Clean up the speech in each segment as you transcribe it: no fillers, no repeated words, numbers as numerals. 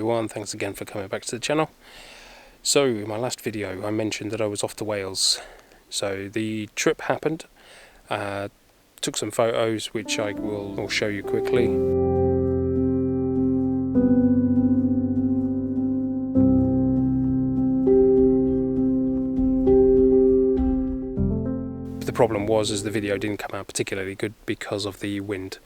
everyone, thanks again for coming back to the channel. So in my last video I mentioned that I was off to Wales. So the trip happened, took some photos which I will show you quickly. The problem was the video didn't come out particularly good because of the wind.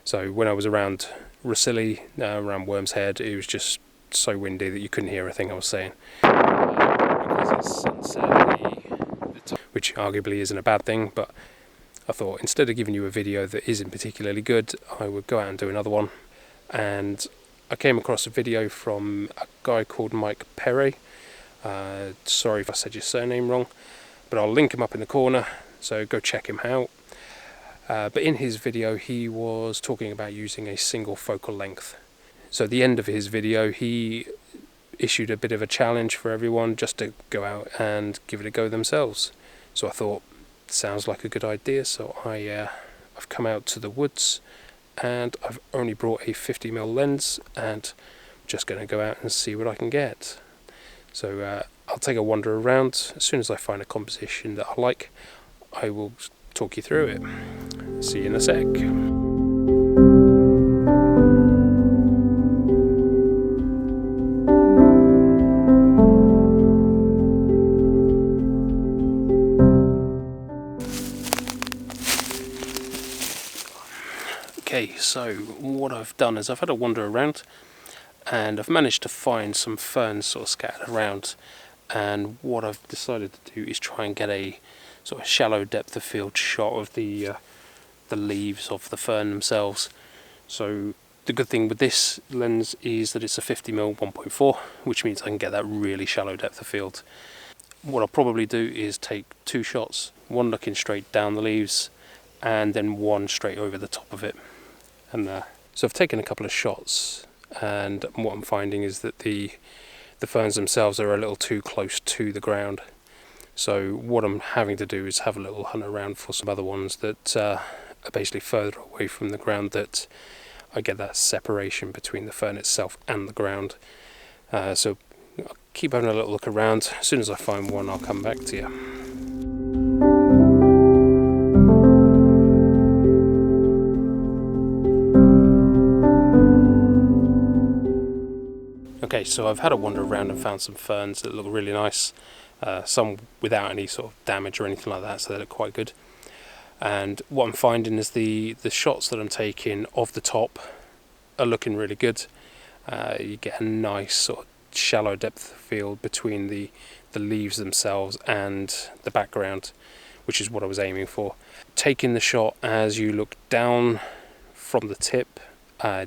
So when I was around Rosilly, around Worm's Head, it was just so windy that you couldn't hear a thing I was saying. Because it's sunset, which arguably isn't a bad thing, but I thought instead of giving you a video that isn't particularly good, I would go out and do another one. And I came across a video from a guy called Mike Perea. Sorry if I said your surname wrong, but I'll link him up in the corner, so go check him out. But in his video he was talking about using a single focal length. So at the end of his video he issued a bit of a challenge for everyone just to go out and give it a go themselves. So I thought, sounds like a good idea, so I've come out to the woods and I've only brought a 50mm lens and I'm just going to go out and see what I can get. So I'll take a wander around. As soon as I find a composition that I like, I will talk you through it. See you in a sec. Okay, so what I've done is I've had a wander around and I've managed to find some ferns sort of scattered around, and what I've decided to do is try and get a sort of shallow depth of field shot of the leaves of the fern themselves. So the good thing with this lens is that it's a 50mm 1.4, which means I can get that really shallow depth of field. What I'll probably do is take two shots, one looking straight down the leaves and then one straight over the top of it. And so I've taken a couple of shots, and what I'm finding is that the ferns themselves are a little too close to the ground. So what I'm having to do is have a little hunt around for some other ones that are basically further away from the ground, that I get that separation between the fern itself and the ground. So I'll keep having a little look around. As soon as I find one, I'll come back to you. Okay, so I've had a wander around and found some ferns that look really nice. Some without any sort of damage or anything like that, so they look quite good. And what I'm finding is the shots that I'm taking of the top are looking really good. You get a nice sort of shallow depth of field between the leaves themselves and the background, which is what I was aiming for. Taking the shot as you look down from the tip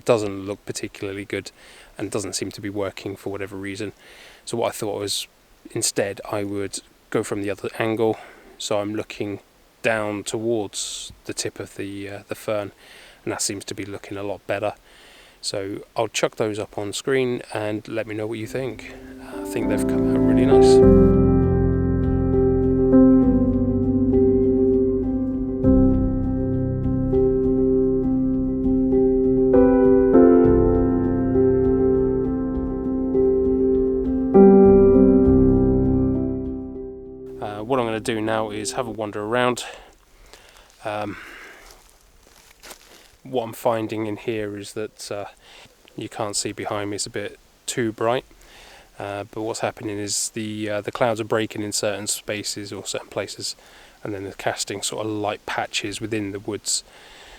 doesn't look particularly good and doesn't seem to be working for whatever reason. So what I thought was, instead I would go from the other angle, so I'm looking down towards the tip of the fern, and that seems to be looking a lot better. So I'll chuck those up on screen and let me know what you think. I think they've come out really nice. What I'm going to do now is have a wander around. What I'm finding in here is that you can't see behind me, it's a bit too bright, but what's happening is the clouds are breaking in certain spaces or certain places, and then they're casting sort of light patches within the woods.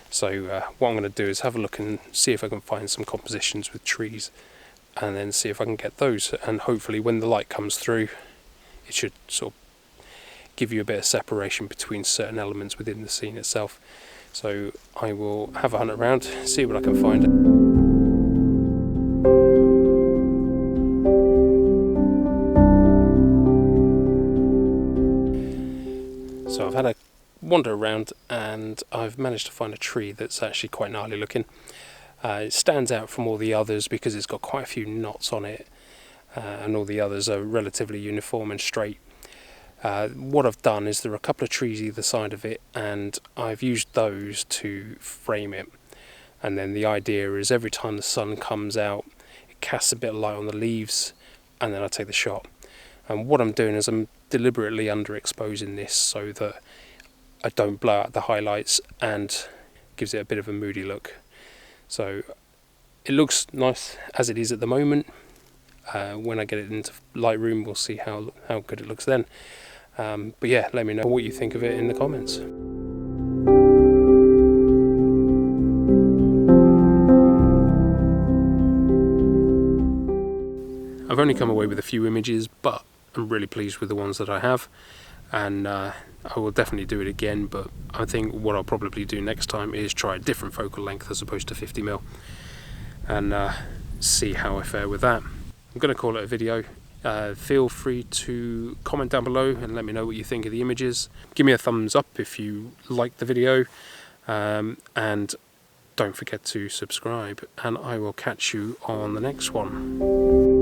So what I'm going to do is have a look and see if I can find some compositions with trees, and then see if I can get those, and hopefully when the light comes through it should sort of give you a bit of separation between certain elements within the scene itself. So I will have a hunt around, see what I can find. So I've had a wander around and I've managed to find a tree that's actually quite gnarly looking. It stands out from all the others because it's got quite a few knots on it, and all the others are relatively uniform and straight. What I've done is there are a couple of trees either side of it, and I've used those to frame it. And then the idea is every time the sun comes out, it casts a bit of light on the leaves, and then I take the shot. And what I'm doing is I'm deliberately underexposing this so that I don't blow out the highlights and gives it a bit of a moody look. So it looks nice as it is at the moment. When I get it into Lightroom, we'll see how good it looks then. But yeah, let me know what you think of it in the comments. I've only come away with a few images, but I'm really pleased with the ones that I have, and I will definitely do it again. But I think what I'll probably do next time is try a different focal length as opposed to 50mm, and see how I fare with that. I'm going to call it a video. Feel free to comment down below and let me know what you think of the images. Give me a thumbs up if you like the video, and don't forget to subscribe, and I will catch you on the next one.